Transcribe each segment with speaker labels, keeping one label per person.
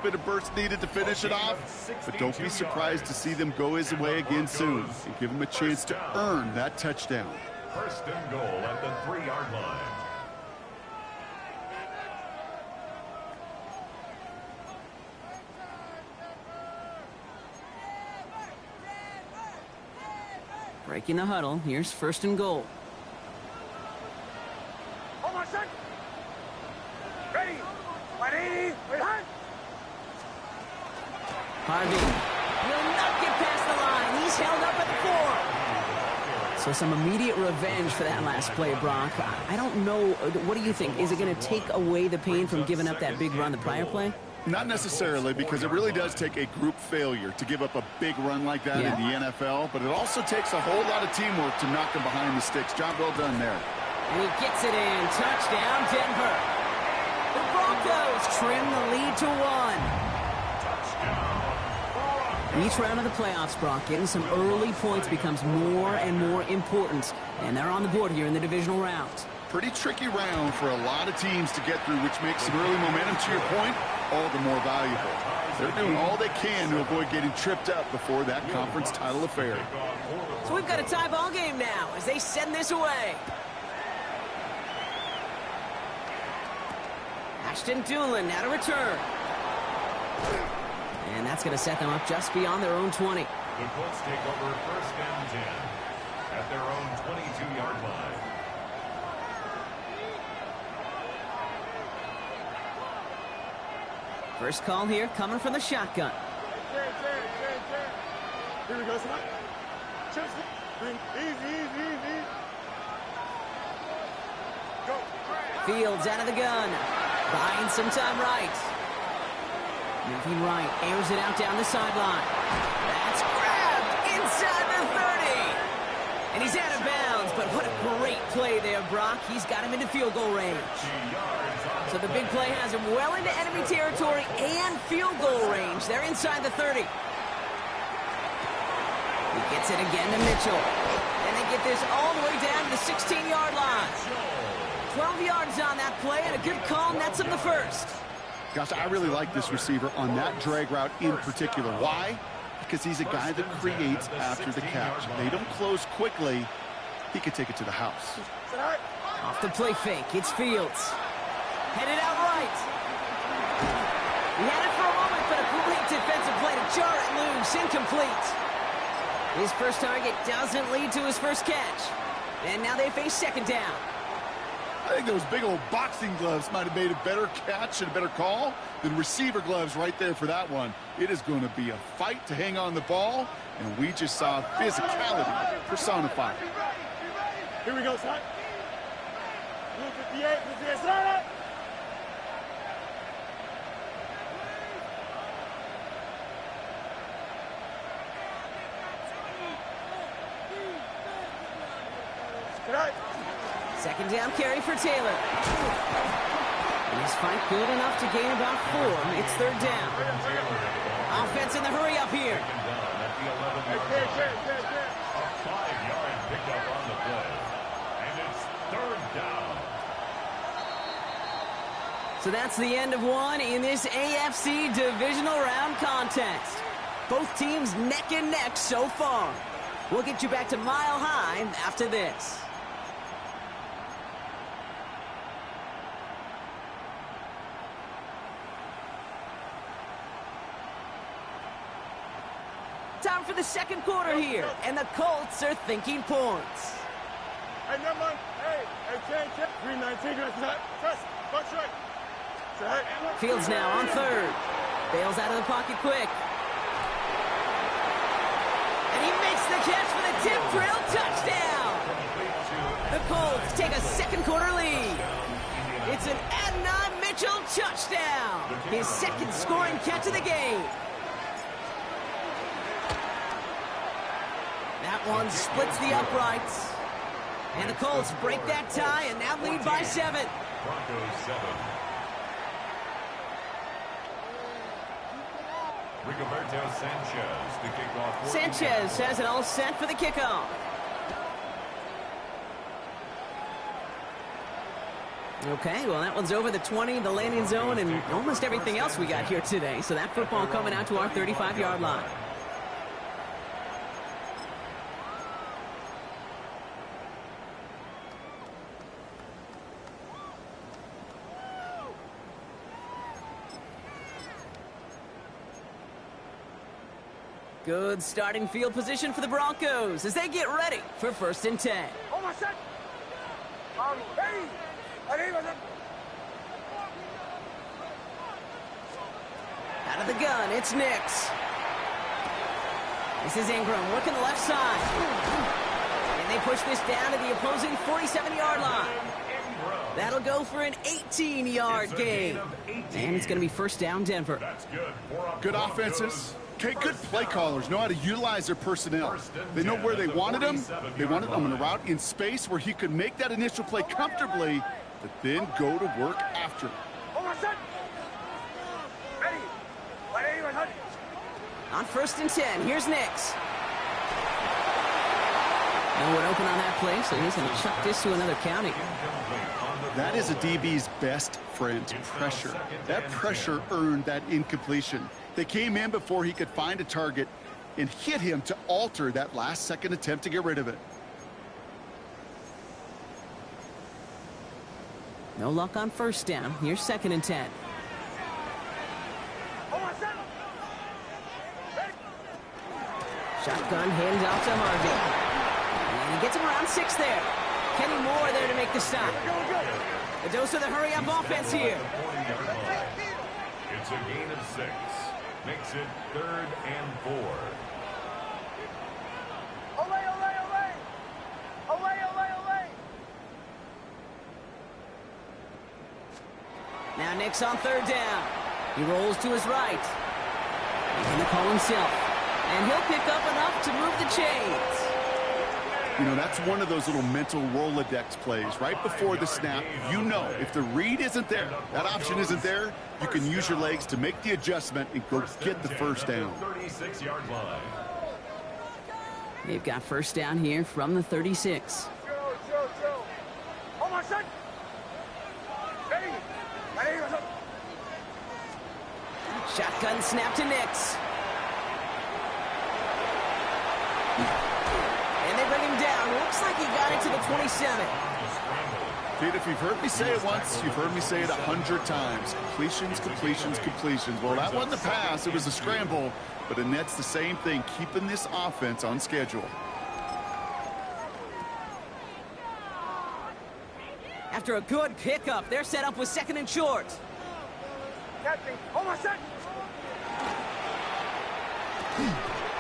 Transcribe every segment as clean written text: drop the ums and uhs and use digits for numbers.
Speaker 1: Bit of burst needed to finish it off, but don't be surprised to see them go his way again soon and give him a chance to earn that touchdown.
Speaker 2: First and goal at the 3-yard line.
Speaker 3: Breaking the huddle. Here's first and goal.
Speaker 4: Hold on a sec. Ready. Ready. Ready.
Speaker 3: Harvey will not get past the line. He's held up at 4. So some immediate revenge for that last play, Brock. I don't know. What do you think? Is it going to take away the pain from giving up that big run the prior play?
Speaker 1: Not necessarily, because it really does take a group failure to give up a big run like that in the NFL, but it also takes a whole lot of teamwork to knock them behind the sticks. Job well done there.
Speaker 3: And he gets it in. Touchdown, Denver. The Broncos trim the lead to 1. Each round of the playoffs, Brock, getting some early points becomes more and more important, and they're on the board here in the divisional round.
Speaker 1: Pretty tricky round for a lot of teams to get through, which makes some early momentum, to your point, all the more valuable. They're doing all they can to avoid getting tripped up before that conference title affair.
Speaker 3: So we've got a tie ball game now as they send this away. Ashton Doolin now to return. And that's going to set them up just beyond their own 20.
Speaker 2: The Colts take over first and 10 at their own 22-yard line.
Speaker 3: First call here coming from the shotgun.
Speaker 4: Here we go, son. Easy. Go.
Speaker 3: Fields out of the gun. Buying some time right. Moving right. Airs it out down the sideline. That's grabbed inside the 30. And he's out of bounds, but what a great play there, Brock. He's got him into field goal range. So the big play has him well into enemy territory and field goal range. They're inside the 30. He gets it again to Mitchell. And they get this all the way down to the 16-yard line. 12 yards on that play, and a good call nets him the first.
Speaker 1: Gosh, I really like this receiver on that drag route in particular. Why? Because he's a guy that creates after the catch. They don't close quickly. He could take it to the house.
Speaker 3: Off the play fake, it's Fields. Headed out right. He had it for a moment, but a great defensive play to jar it loose. Incomplete. His first target doesn't lead to his first catch. And now they face second down.
Speaker 1: I think those big old boxing gloves might have made a better catch and a better call than receiver gloves right there for that one. It is going to be a fight to hang on the ball, and we just saw physicality personified.
Speaker 4: Here we go, son. Blue 58, 58, son.
Speaker 3: Second down carry for Taylor. And his fight good enough to gain about 4. It's third down. Offense in the hurry up here.
Speaker 2: A 5-yard pickup on the play. And it's third down.
Speaker 3: So that's the end of one in this AFC divisional round contest. Both teams neck and neck so far. We'll get you back to Mile High after this. Time for the second quarter here, and the Colts are thinking points.
Speaker 4: Hey, number one. Hey, 319, press, watch right.
Speaker 3: Fields now on third. Bails out of the pocket quick. And he makes the catch for the tip drill touchdown. The Colts take a second quarter lead. It's an Adnan Mitchell touchdown. His second scoring catch of the game. That one splits the uprights. And the Colts break that tie and now lead by 7.
Speaker 2: Broncos 7. Rigoberto Sanchez to kick off.
Speaker 3: Sanchez has it all set for the kickoff. Okay, well, that one's over the 20, the landing zone, and almost everything else we got here today. So that football coming out to our 35-yard line. Good starting field position for the Broncos as they get ready for 1st and 10. Out of the gun, it's Nix. This is Ingram working the left side. And they push this down to the opposing 47-yard line. That'll go for an 18-yard gain. And it's going to be 1st down, Denver.
Speaker 1: Good offenses. Okay, good play callers know how to utilize their personnel. They know where they wanted him. They wanted him in a route in space where he could make that initial play comfortably, but then go to work after.
Speaker 3: On 1st and 10, here's Nix. No one open on that play, so he's going to chuck this to another county.
Speaker 1: That is a DB's best friend, pressure. That pressure earned that incompletion. They came in before he could find a target and hit him to alter that last-second attempt to get rid of it.
Speaker 3: No luck on 1st down. Here's 2nd and 10. Shotgun handoff to Harvey. And he gets him around 6 there. Kenny Moore there to make the stop. A dose of the hurry-up offense here.
Speaker 2: It's a gain of 6. Makes it 3rd and 4.
Speaker 3: Now Nix on 3rd down. He rolls to his right. He's going to call himself. And he'll pick up enough to move the chains.
Speaker 1: You know, that's one of those little mental Rolodex plays. Right before the snap, you know if the read isn't there, that option isn't there, you can use your legs to make the adjustment and go get the 1st down.
Speaker 2: 36-yard line.
Speaker 3: They've got 1st down here from the 36. Shotgun snap to Nix. And they bring him down. Looks like he got it to the 27.
Speaker 1: Pete, if you've heard me say it once, you've heard me say it 100 times. Completions, completions, completions. Well, that wasn't a pass. It was a scramble. But Annette's the same thing, keeping this offense on schedule.
Speaker 3: After a good pickup, they're set up with 2nd and short.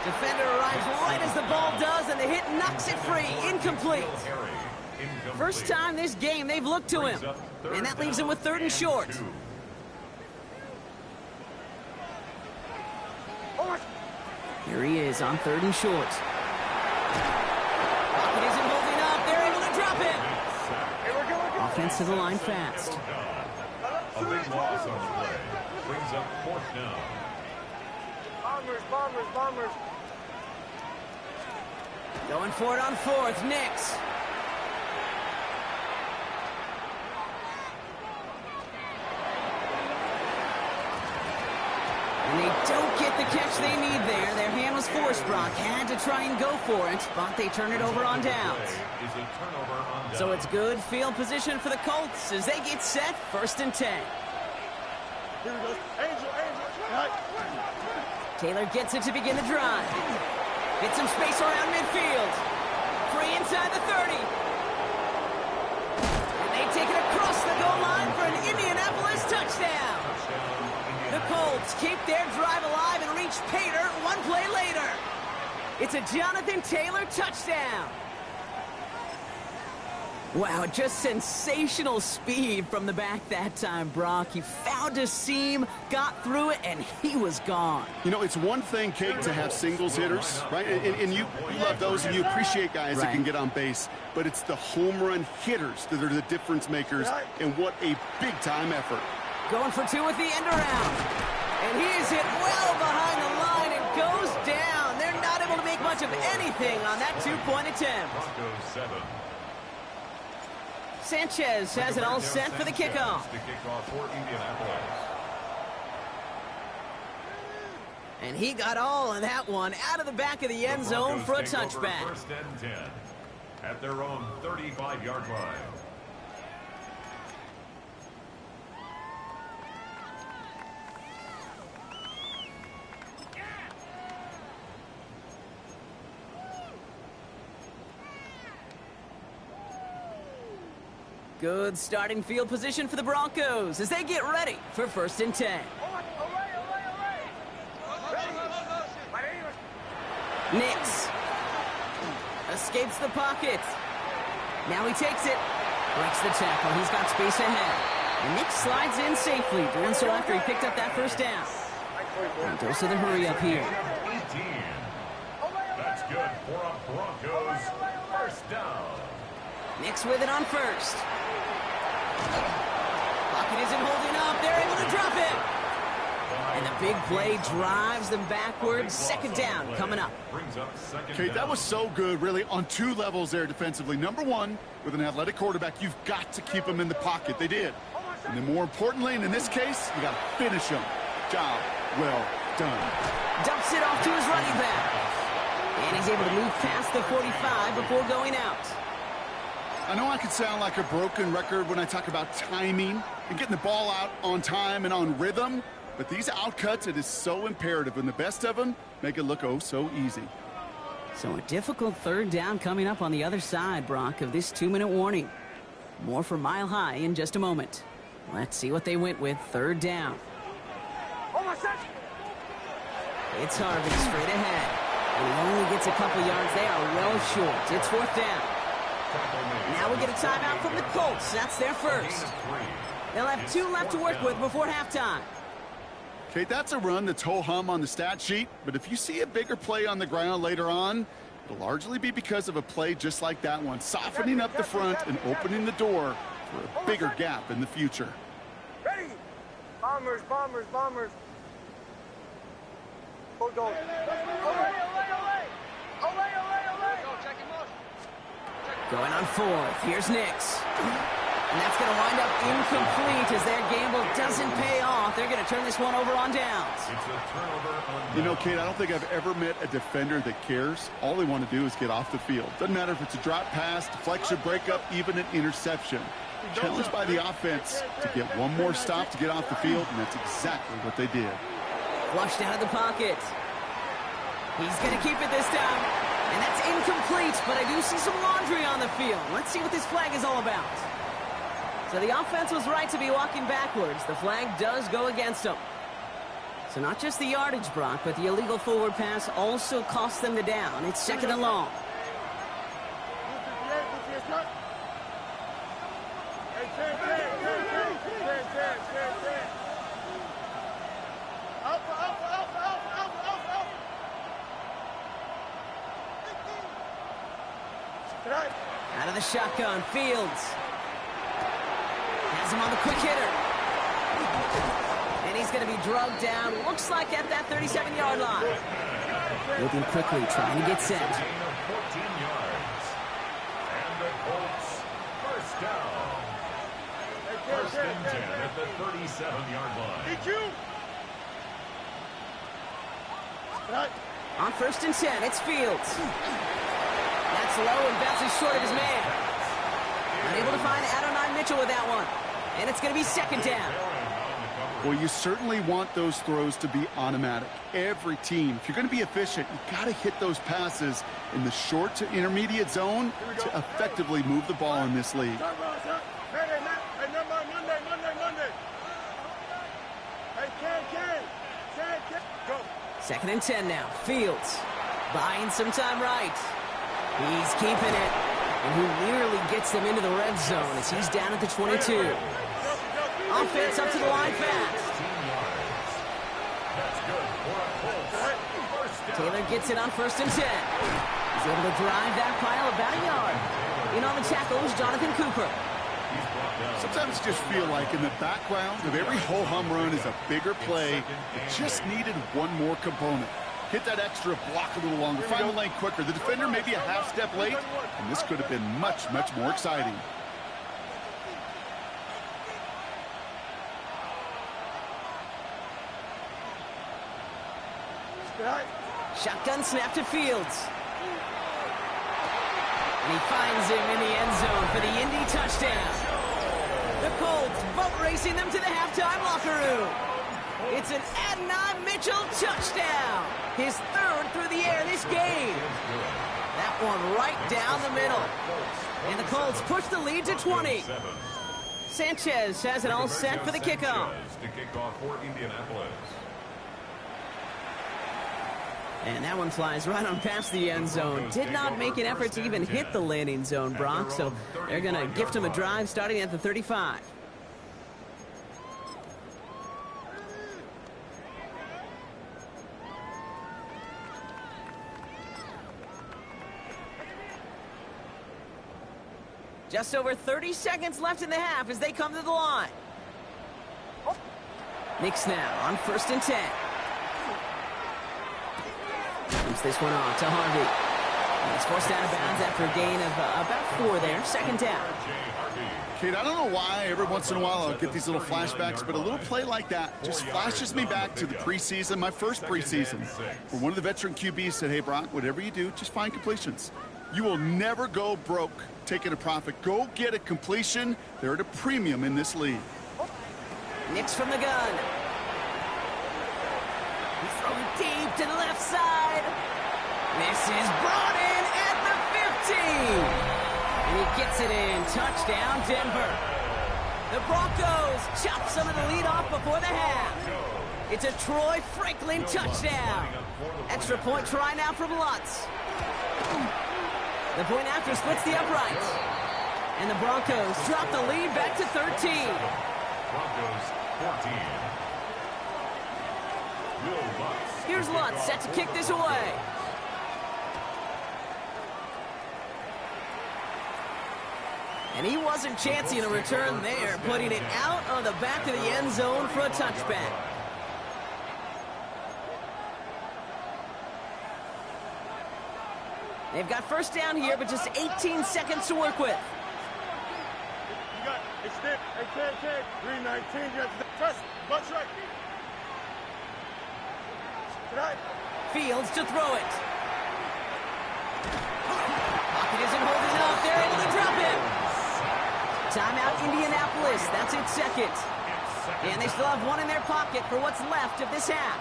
Speaker 3: Defender arrives right as the ball does, and the hit knocks it free. Incomplete. 1st time this game they've looked to him. And that leaves him with 3rd and short. Here he is on 3rd and short. Pocket isn't holding up. They're able to drop him. Offense to the line fast.
Speaker 2: A big loss on the play. Brings up 4th down.
Speaker 4: Bombers.
Speaker 3: Going for it on 4th. Nix. And they don't get the catch they need there. Their hand was forced. Brock had to try and go for it, but they turn it over on downs. So it's good field position for the Colts as they get set 1st and 10.
Speaker 4: Here we go. Angel.
Speaker 3: Taylor gets it to begin the drive. Gets some space around midfield. Free inside the 30. And they take it across the goal line for an Indianapolis touchdown. The Colts keep their drive alive and reach Pater one play later. It's a Jonathan Taylor touchdown. Wow, just sensational speed from the back that time, Brock. He found a seam, got through it, and he was gone.
Speaker 1: You know, it's one thing, Kate, to have singles hitters, right? And you love those, and you appreciate guys that can get on base. But it's the home run hitters that are the difference makers, and what a big-time effort.
Speaker 3: Going for 2 with the end around. And he is hit well behind the line and goes down. They're not able to make much of anything on that 2-point attempt.
Speaker 2: Broncos 7.
Speaker 3: Sanchez has it all set for the kickoff.
Speaker 2: To kick off for Indianapolis.
Speaker 3: And he got all of that one out of the back of the end zone for a touchback.
Speaker 2: First and 10 at their own 35-yard line.
Speaker 3: Good starting field position for the Broncos as they get ready for first and 10. Nix escapes the pocket. Now he takes it. Breaks the tackle. He's got space ahead. And Nix slides in safely, doing so after he picked up that first down. And dose of the hurry up here.
Speaker 2: 18. That's good for a Broncos first down.
Speaker 3: Nix with it on first. Pocket isn't holding up. They're able to drop it. And the big play drives them backwards. Second down coming up.
Speaker 1: Okay, that was so good, really, on two levels there defensively. Number one, with an athletic quarterback, you've got to keep him in the pocket. They did. And then more importantly, and in this case, you got to finish him. Job well done.
Speaker 3: Dumps it off to his running back. And he's able to move past the 45 before going out.
Speaker 1: I know I could sound like a broken record when I talk about timing and getting the ball out on time and on rhythm, but these outcuts, it is so imperative, and the best of them make it look oh so easy.
Speaker 3: So a difficult third down coming up on the other side, Brock, of this 2-minute warning. More for Mile High in just a moment. Let's see what they went with third down. It's Harvey straight ahead. And he only gets a couple yards. They are well short. It's fourth down. Now we get a timeout from the Colts. That's their first. They'll have 2 left to work with before halftime.
Speaker 1: Okay, that's a run that's ho-hum on the stat sheet, but if you see a bigger play on the ground later on, it'll largely be because of a play just like that one, softening up the front and opening the door for a bigger gap in the future.
Speaker 4: Ready? Bombers, bombers, bombers. Hold on.
Speaker 3: Going on fourth. Here's Nix. And that's going to wind up incomplete as their gamble doesn't pay off. They're going to turn this one over on downs.
Speaker 2: It's a turnover on downs.
Speaker 1: You know, Kate, I don't think I've ever met a defender that cares. All they want to do is get off the field. Doesn't matter if it's a drop pass, deflection, breakup, even an interception. Challenged by the offense to get one more stop to get off the field, and that's exactly what they did.
Speaker 3: Flushed out of the pocket. He's going to keep it this time. And that's incomplete, but I do see some laundry on the field. Let's see what this flag is all about. So the offense was right to be walking backwards. The flag does go against them. So not just the yardage, Brock, but the illegal forward pass also cost them the down. It's second and long. Out of the shotgun, Fields. Has him on the quick hitter. And he's going to be drugged down, looks like at that 37-yard line. Moving quickly, trying to get set.
Speaker 2: 14 yards. And the Colts first down. First and 10 at the 37-yard line.
Speaker 3: On first and 10, it's Fields. That's low and bounces short of his man. Unable to find Adonai Mitchell with that one. And it's going to be second down.
Speaker 1: Well, you certainly want those throws to be automatic. Every team, if you're going to be efficient, you got to hit those passes in the short to intermediate zone to effectively move the ball in this league.
Speaker 3: Second and 10 now. Fields buying some time right. He's keeping it. And he nearly gets them into the red zone as he's down at the 22. Offense up to the line fast. Taylor gets it on first and 10. He's able to drive that pile about a yard. In on the tackle is Jonathan Cooper.
Speaker 1: Sometimes you just feel like in the background of every ho-hum run is a bigger play. It just needed one more component. Hit that extra block a little longer, find the lane quicker. The defender may be a half step late, and this could have been much, much more exciting.
Speaker 3: Shotgun snap to Fields. And he finds him in the end zone for the Indy touchdown. The Colts boat racing them to the halftime locker room. It's an Adonai Mitchell touchdown. His third through the air this game. That one right down the middle. And the Colts push the lead to 20. Sanchez has it all set for the kickoff.
Speaker 2: To kick off for Indianapolis.
Speaker 3: And that one flies right on past the end zone. Did not make an effort to even hit the landing zone, Brock. So they're going to gift him a drive starting at the 35. Just over 30 seconds left in the half as they come to the line. Knicks now on 1st and 10. Keeps this one off to Harvey. And he's forced out of bounds after a gain of about 4 there. 2nd down.
Speaker 1: Kate, I don't know why every once in a while I'll get these little flashbacks, but a little play like that just flashes me back to the preseason, my first preseason, where one of the veteran QBs said, hey, Brock, whatever you do, just find completions. You will never go broke taking a profit. Go get a completion. They're at a premium in this league.
Speaker 3: Knicks from the gun. He's throwing deep to the left side. This is brought in at the 15. And he gets it in. Touchdown, Denver. The Broncos chop some of the lead off before the half. It's a Troy Franklin touchdown. Extra point try now from Lutz. The point after splits the uprights. And the Broncos drop the lead back to 13.
Speaker 2: Broncos 14.
Speaker 3: Here's Lutz set to kick this away. And he wasn't chancing a return there, putting it out on the back of the end zone for a touchback. They've got 1st down here, but just 18 seconds to work with.
Speaker 4: You got extend, extend, 319, you have to trust, bunch right.
Speaker 3: Fields to throw it. Pocket isn't holding it up. They're able to drop him. Timeout Indianapolis. That's its 2nd. And they still have 1 in their pocket for what's left of this half.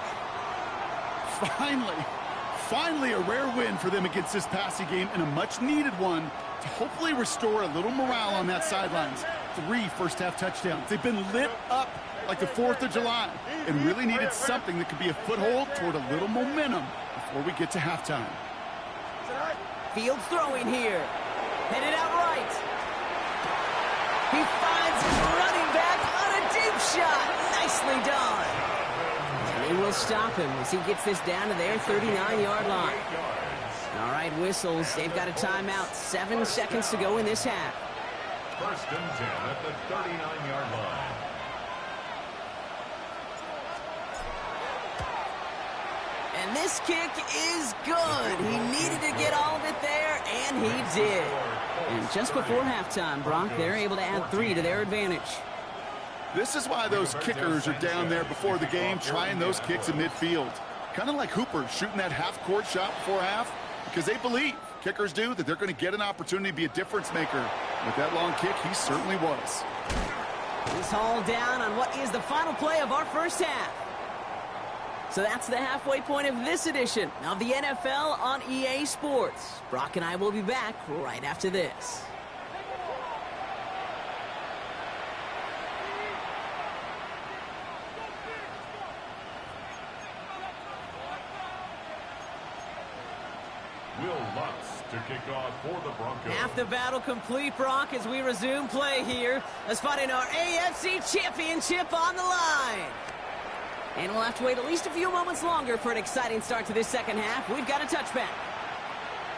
Speaker 1: Finally a rare win for them against this passing game, and a much-needed one to hopefully restore a little morale on that sidelines. 3 first-half touchdowns. They've been lit up like the 4th of July and really needed something that could be a foothold toward a little momentum before we get to halftime.
Speaker 3: Fields throwing here. Headed out right. He finds his running back on a deep shot. Nicely done. And they will stop him as he gets this down to their 39-yard line. All right, whistles. They've got a timeout. 7 seconds to go in this half.
Speaker 2: 1st and 10 at the 39-yard line.
Speaker 3: And this kick is good. He needed to get all of it there, and he did. And just before halftime, Brock, they're able to add 3 to their advantage.
Speaker 1: This is why those kickers are down there before the game trying those kicks in midfield. Kind of like Hooper shooting that half-court shot before half, because they believe, kickers do, that they're going to get an opportunity to be a difference maker. With that long kick, he certainly was.
Speaker 3: He's hauled down on what is the final play of our first half. So that's the halfway point of this edition of the NFL on EA Sports. Brock and I will be back right after this.
Speaker 2: Will Lutz to kick off for the Broncos.
Speaker 3: Half the battle complete, Brock, as we resume play here. Let's find in our AFC Championship on the line. And we'll have to wait at least a few moments longer for an exciting start to this second half. We've got a touchback.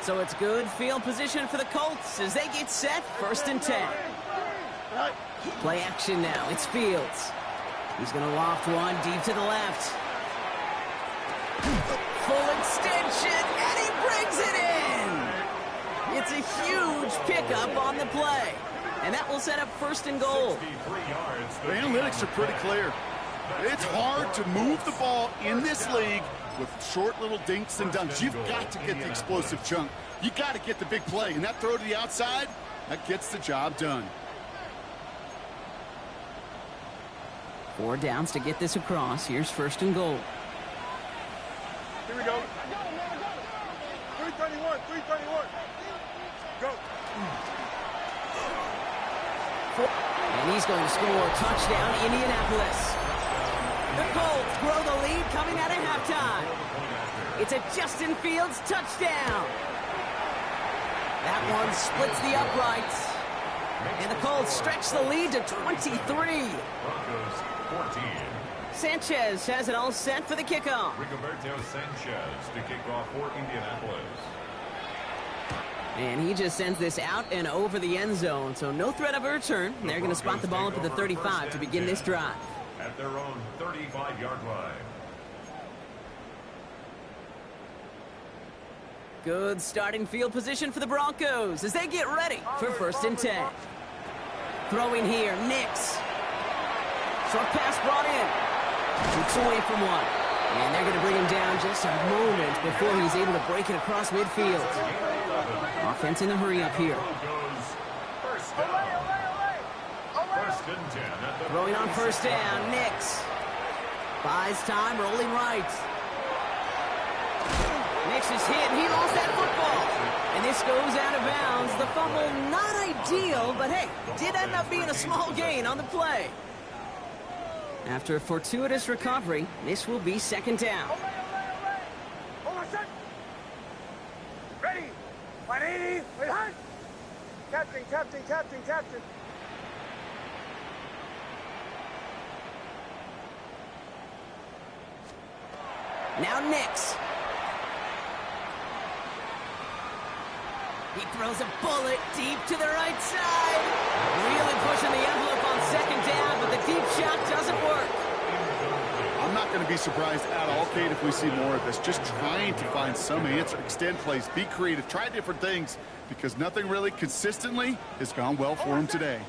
Speaker 3: So it's good field position for the Colts as they get set. 1st and 10. Play action now. It's Fields. He's going to loft one deep to the left. Full extension, and he brings it in. It's a huge pickup on the play. And that will set up 1st and goal.
Speaker 1: The analytics are pretty clear. It's hard to move the ball in this league with short little dinks and dunks. You've got to get the explosive chunk. You got to get the big play. And that throw to the outside, that gets the job done.
Speaker 3: 4 downs to get this across. Here's 1st and goal.
Speaker 4: Here we go. 331, 331. Go.
Speaker 3: And he's going to score. Touchdown, Indianapolis. The Colts grow the lead coming out of halftime. It's a Justin Fields touchdown. That one splits the uprights. And the Colts stretch the lead to 23.
Speaker 2: Broncos 14.
Speaker 3: Sanchez has it all set for the kickoff.
Speaker 2: Rigoberto Sanchez to kick off for Indianapolis.
Speaker 3: And he just sends this out and over the end zone, so no threat of a return. They're going to spot the ball up at the 35 to begin this drive.
Speaker 2: At their own 35-yard line.
Speaker 3: Good starting field position for the Broncos as they get ready for 1st and 10. Throwing here, Nix. Short pass brought in. Shoots away from one. And they're going to bring him down just a moment before he's able to break it across midfield. Offense in a hurry up here.
Speaker 2: First down. 1st and 10.
Speaker 3: Throwing on 1st down, Nix. Buys time, rolling right. Nix is hit, he lost that football. And this goes out of bounds. The fumble, not ideal, but hey, did end up being a small gain on the play. After a fortuitous recovery, this will be 2nd down.
Speaker 4: Ready. 180. Wait, hard. Captain, captain, captain, captain.
Speaker 3: Now Nix. He throws a bullet deep to the right side. Really pushing the envelope on 2nd down, but the deep shot doesn't work.
Speaker 1: I'm not going to be surprised at all, Kate, if we see more of this. Just trying to find some answer, extend plays, be creative, try different things, because nothing really consistently has gone well for him today.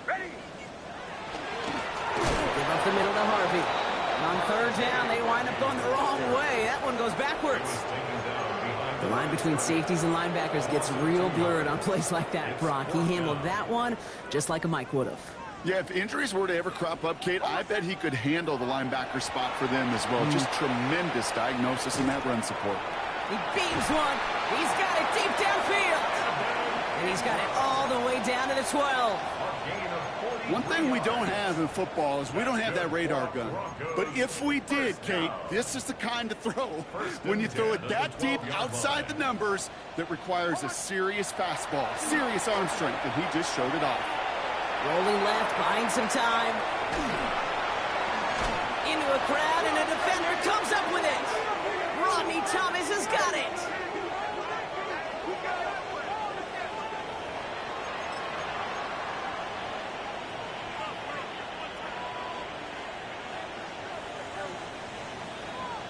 Speaker 4: Ready.
Speaker 3: Give up the middle to Harvey. On 3rd down, they wind up going the wrong way. That one goes backwards. The line between safeties and linebackers gets real blurred on plays like that, Brock. He handled that one just like a Mike would have.
Speaker 1: Yeah, if injuries were to ever crop up, Kate, I bet he could handle the linebacker spot for them as well. Just tremendous diagnosis in that run support.
Speaker 3: He beams one. He's got it deep downfield. And he's got it all the way down to the 12.
Speaker 1: One thing we don't have in football is we don't have that radar gun. But if we did, Kate, this is the kind of throw, when you throw it that deep outside the numbers, that requires a serious fastball, serious arm strength, and he just showed it off.
Speaker 3: Rolling left, buying some time. Into a crowd, and a defender comes up with it. Rodney Thomas has got it.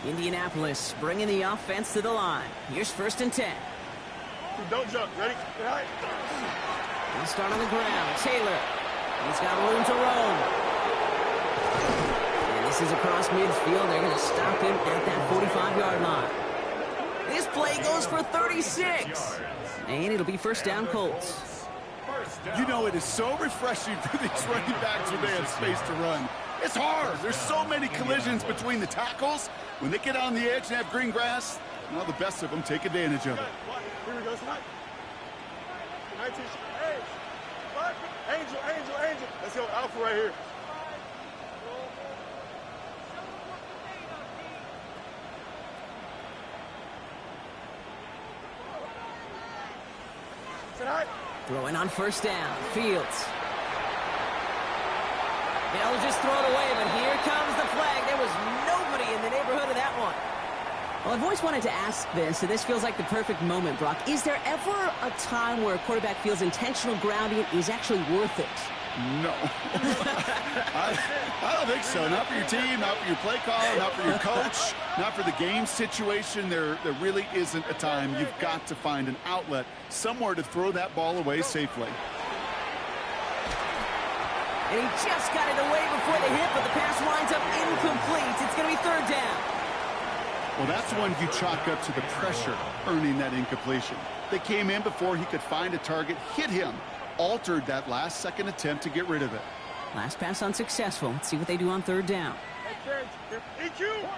Speaker 3: Indianapolis bringing the offense to the line. Here's 1st and 10.
Speaker 4: Don't jump. Ready? Get high.
Speaker 3: He'll start on the ground. Taylor. He's got room to roam. And this is across midfield. They're going to stop him at that 45-yard line. This play goes for 36. And it'll be 1st down, Colts.
Speaker 1: You know, it is so refreshing for these running backs when they have space to run. It's hard. There's so many collisions between the tackles. When they get on the edge and have green grass, well, the best of them take advantage of it.
Speaker 4: Here we go, slide. 19. Hey. What? Angel, angel, angel. Let's go, Alpha right here. Sit high.
Speaker 3: Throwing on 1st down. Fields. They'll just throw it away, but here comes the flag. There was nobody in the neighborhood of that one. Well, I've always wanted to ask this, and this feels like the perfect moment, Brock. Is there ever a time where a quarterback feels intentional grounding is actually worth it?
Speaker 1: No. I don't think so. Not for your team, not for your play call, not for your coach, not for the game situation. There really isn't a time. You've got to find an outlet, somewhere to throw that ball away safely.
Speaker 3: And he just got it away before the hit, but the pass winds up incomplete. It's going to be 3rd down.
Speaker 1: Well, that's one you chalk up to the pressure earning that incompletion. They came in before he could find a target, hit him, altered that last-second attempt to get rid of it.
Speaker 3: Last pass unsuccessful. Let's see what they do on third down.
Speaker 4: EQ!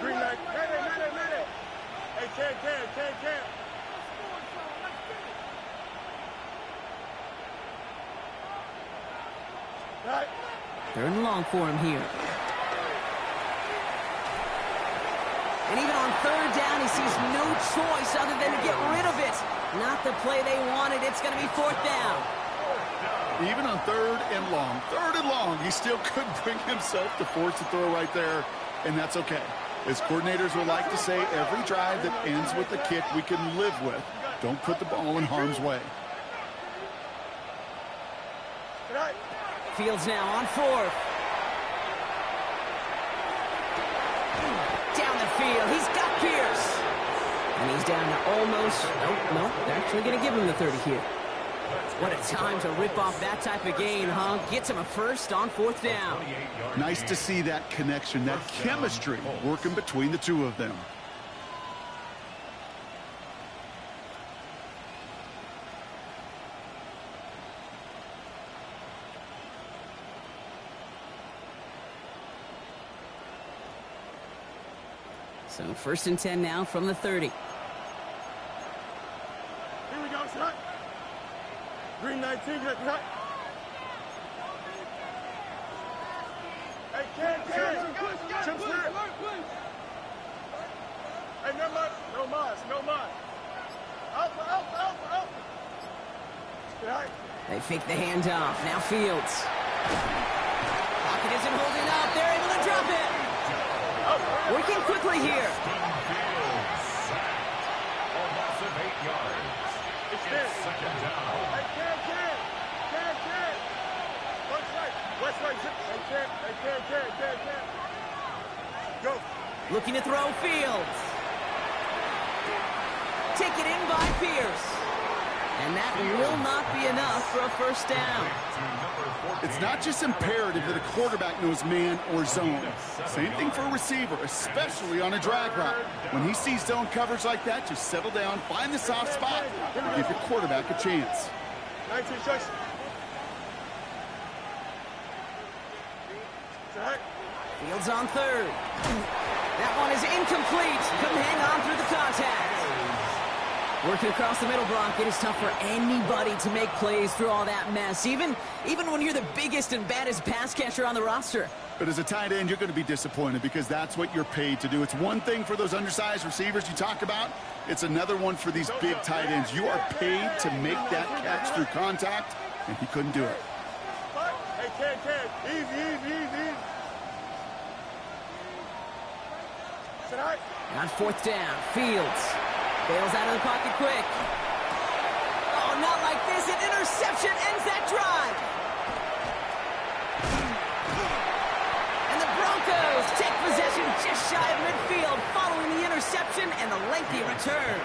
Speaker 4: Green light. Hey, can. Right.
Speaker 3: Third and long for him here. And even on third down, he sees no choice other than to get rid of it. Not the play they wanted. It's going to be fourth down.
Speaker 1: Even on third and long, he still couldn't bring himself to force the throw right there, and that's okay. As coordinators will like to say, every drive that ends with a kick we can live with. Don't put the ball in harm's way.
Speaker 3: Fields now on fourth. Down the field. He's got Pierce. And he's down to almost... Nope. They're actually going to give him the 30 here. What a time to rip off that type of gain, huh? Gets him a first on fourth down.
Speaker 1: Nice to see that connection, that chemistry working between the two of them.
Speaker 3: So first and 10 now from the 30.
Speaker 4: Here we go, son. Green 19, cut. Hey, can. Chips here. Hey, no mind. Out. Right.
Speaker 3: They fake the handoff. Now Fields. Pocket isn't holding up. They're able to drop it. Working quickly here.
Speaker 2: A loss of 8 yards. It's second down.
Speaker 4: Hey, can. West right. Hey, can. Go.
Speaker 3: Looking to throw Fields. Taken in by Pierce. And that will not be enough for a first down.
Speaker 1: It's not just imperative that a quarterback knows man or zone. Same thing for a receiver, especially on a drag route. When he sees zone coverage like that, just settle down, find the soft spot, and give your quarterback a chance.
Speaker 4: 19 shots.
Speaker 3: Fields on third. That one is incomplete. Couldn't hang on through the contact. Working across the middle, Brock, it is tough for anybody to make plays through all that mess, even when you're the biggest and baddest pass catcher on the roster.
Speaker 1: But as a tight end, you're going to be disappointed because that's what you're paid to do. It's one thing for those undersized receivers you talk about. It's another one for these big tight ends. You are paid to make that catch through contact, and he couldn't do it.
Speaker 4: Hey, can. Easy. Tonight.
Speaker 3: On fourth down, Fields bails out of the pocket quick. Oh, not like this. An interception ends that drive. And the Broncos take possession just shy of midfield following the interception and the lengthy return.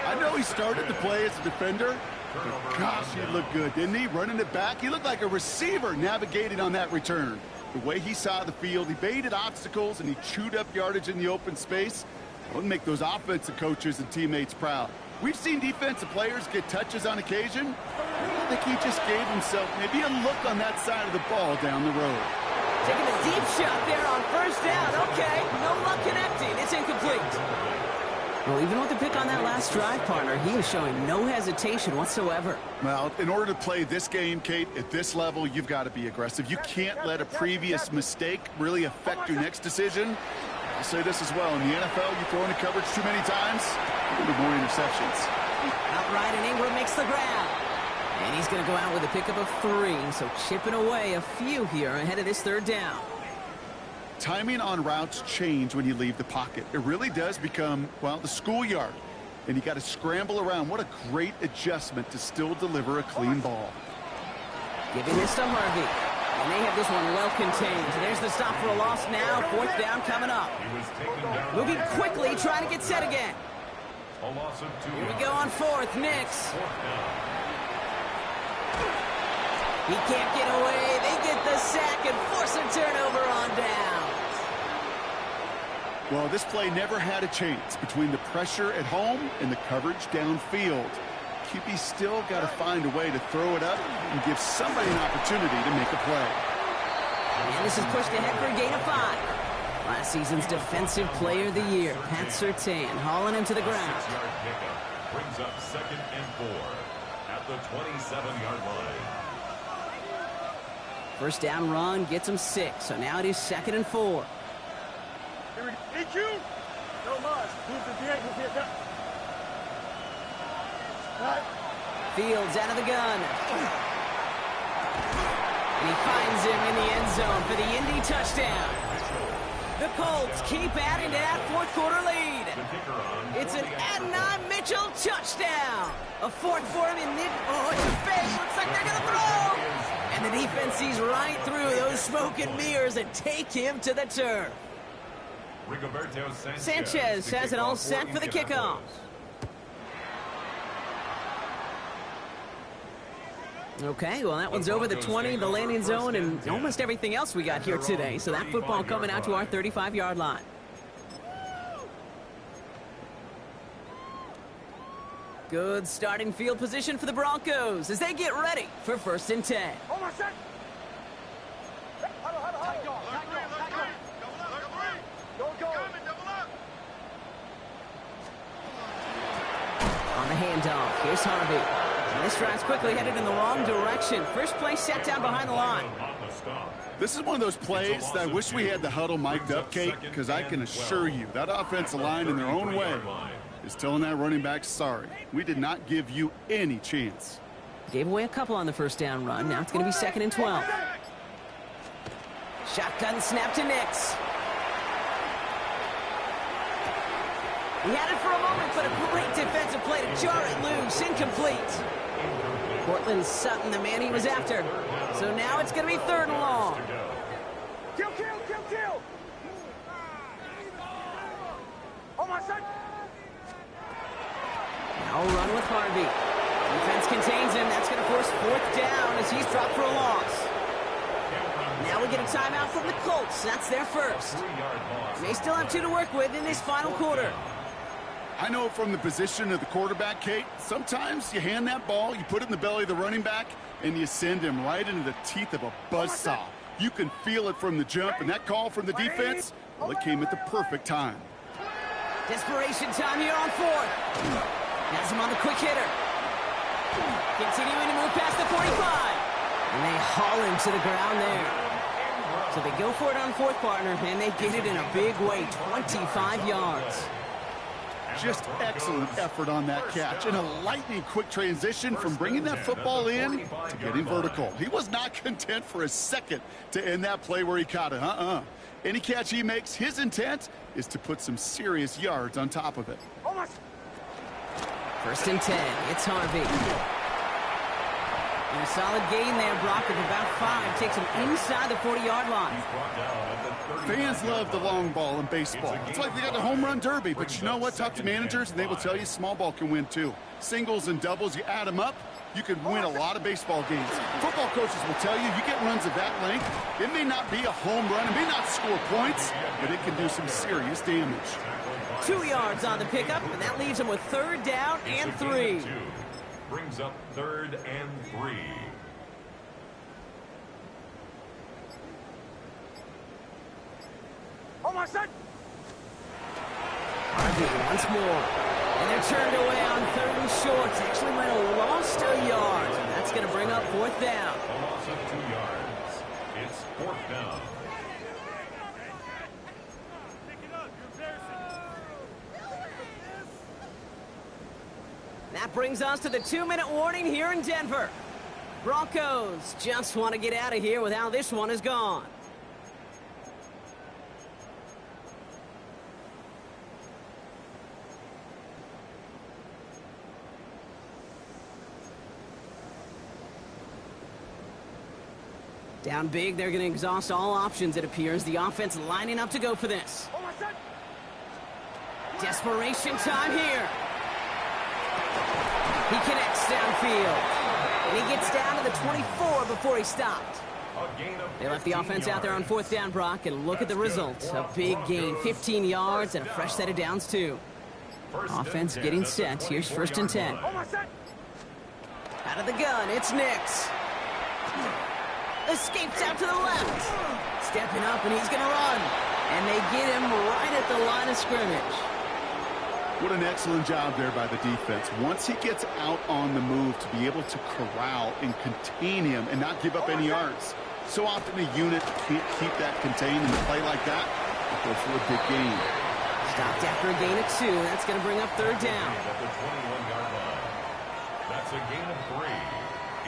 Speaker 1: I know he started the play as a defender, but gosh, he looked good, didn't he? Running it back, he looked like a receiver navigating on that return. The way he saw the field, he baited obstacles, and he chewed up yardage in the open space. It wouldn't make those offensive coaches and teammates proud. We've seen defensive players get touches on occasion. I think he just gave himself maybe a look on that side of the ball down the road.
Speaker 3: Taking a deep shot there on first down. Okay, no luck connecting. It's incomplete. Well, even with the pick on that last drive, partner, he was showing no hesitation whatsoever.
Speaker 1: Well, in order to play this game, Kate, at this level, you've got to be aggressive. You can't let a previous mistake really affect your next decision. I'll say this as well. In the NFL, you throw into coverage too many times, you're going to be more interceptions.
Speaker 3: Outright, and Ingram makes the grab. And he's going to go out with a pickup of 3, so chipping away a few here ahead of this third down.
Speaker 1: Timing on routes change when you leave the pocket. It really does become, well, the schoolyard. And you got to scramble around. What a great adjustment to still deliver a clean ball.
Speaker 3: Giving this to Harvey. And they have this one well contained. There's the stop for a loss now. Fourth down coming up. Moving quickly, trying to get set again.
Speaker 2: A loss of 2.
Speaker 3: Here we go on fourth. Nix. He can't get away. They get the sack and force a turnover on down.
Speaker 1: Well, this play never had a chance between the pressure at home and the coverage downfield. QB still got to find a way to throw it up and give somebody an opportunity to make a play.
Speaker 3: And this is pushed ahead for a gain of 5. Last season's Defensive Player of the Year, Pat Surtain, hauling him to the ground.
Speaker 2: 6-yard pickup brings up 2nd and 4 at the 27-yard line.
Speaker 3: First down run gets him 6, so now it is 2nd and 4.
Speaker 4: Here we go. EQ. No mas. Move the diagonal here. Right.
Speaker 3: Fields out of the gun. And he finds him in the end zone for the Indy touchdown. The Colts keep adding to that fourth quarter lead. It's an Adonai Mitchell touchdown. A fourth for him in mid. Oh, it's a fake. Looks like they're going to throw. And the defense sees right through those smoke and mirrors and take him to the turf. Sanchez has it all set for the kickoff. Okay, well, that one's over the 20, the landing zone, and almost everything else we got here today. So that football coming out to our 35-yard line. Good starting field position for the Broncos as they get ready for 1st and 10. On the handoff, here's Harvey. And this drive's quickly headed in the wrong direction. First play set down behind the line.
Speaker 1: This is one of those plays that I wish we had the huddle mic'd up, Kate, because I can assure you that offensive line in their own way is telling that running back, sorry, we did not give you any chance.
Speaker 3: Gave away a couple on the first down run. Now it's going to be 2nd and 12. Shotgun snap to Nix. He had it for a moment, but a great defensive play to jar it loose. Incomplete. Cortland Sutton, the man he was after. So now it's going to be 3rd and long.
Speaker 4: Kill. Oh, my son.
Speaker 3: Now a run with Harvey. Defense contains him. That's going to force 4th down as he's dropped for a loss. Now we get a timeout from the Colts. That's their first. They still have 2 to work with in this final quarter.
Speaker 1: I know from the position of the quarterback, Kate, sometimes you hand that ball, you put it in the belly of the running back, and you send him right into the teeth of a buzzsaw. You can feel it from the jump, and that call from the defense, well, it came at the perfect time.
Speaker 3: Desperation time here on 4th. Has him on the quick hitter. Continuing to move past the 45. And they haul him to the ground there. So they go for it on 4th, partner, and they get it in a big way, 25 yards.
Speaker 1: Just excellent effort on that catch and a lightning quick transition from bringing that football in to getting vertical. He was not content for a second to end that play where he caught it. Any catch he makes, his intent is to put some serious yards on top of it.
Speaker 3: 1st and 10. It's Harvey. And a solid gain there, Brock, of about 5. Takes him inside the 40-yard line.
Speaker 1: Fans love the long ball in baseball. It's like they got the home run derby, but you know what? Talk to managers, and they will tell you small ball can win too. Singles and doubles, you add them up, you can win a lot of baseball games. Football coaches will tell you get runs of that length. It may not be a home run, it may not score points, but it can do some serious damage.
Speaker 3: 2 yards on the pickup, and that leaves him with 3rd down and 3.
Speaker 2: Brings up 3rd and 3.
Speaker 4: Oh, my son.
Speaker 3: Harvey once more. And they're turned away on 3rd and short. Actually might have lost a yard. That's going to bring up 4th down.
Speaker 2: A loss of 2 yards. It's 4th down.
Speaker 3: That brings us to the 2-minute warning here in Denver. Broncos just want to get out of here with how this one is gone. Down big, they're going to exhaust all options, it appears. The offense lining up to go for this. Desperation time here. He connects downfield. And he gets down to the 24 before he stopped.
Speaker 2: A gain of
Speaker 3: They left the
Speaker 2: 15
Speaker 3: offense out there on
Speaker 2: yards.
Speaker 3: 4th down, Brock, and look at the
Speaker 2: That's good.
Speaker 3: result.
Speaker 2: For
Speaker 3: A big gain,
Speaker 2: Broncos.
Speaker 3: 15 yards and a
Speaker 2: First
Speaker 3: fresh set of
Speaker 2: down.
Speaker 3: downs, too.
Speaker 2: First and
Speaker 3: Offense
Speaker 2: 10
Speaker 3: getting
Speaker 2: at the
Speaker 3: set. Here's 1st and 10.
Speaker 2: 24-yard line.
Speaker 3: Out of the gun, it's Nix. Escapes out to the left. Stepping up, and he's going to run. And they get him right at the line of scrimmage.
Speaker 1: What an excellent job there by the defense. Once he gets out on the move, to be able to corral and contain him and not give up any yards. So often a unit can't keep that contained in a play like that. Go for a big gain.
Speaker 3: Stopped after a gain of 2. That's going to bring up 3rd down.
Speaker 2: At the 21-yard line. That's a gain of 3.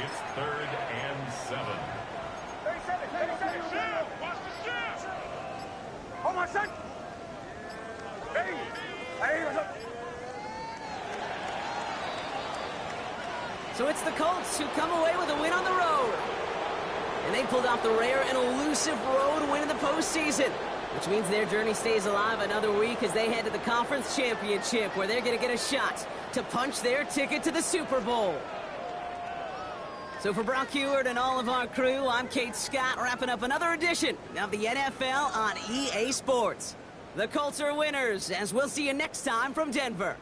Speaker 2: It's 3rd and 7.
Speaker 4: Hold on, son. Hey, what's up?
Speaker 3: So it's the Colts who come away with a win on the road. And they pulled off the rare and elusive road win in the postseason, which means their journey stays alive another week as they head to the Conference Championship, where they're going to get a shot to punch their ticket to the Super Bowl. So for Brock Heward and all of our crew, I'm Kate Scott, wrapping up another edition of the NFL on EA Sports. The Colts are winners, as we'll see you next time from Denver.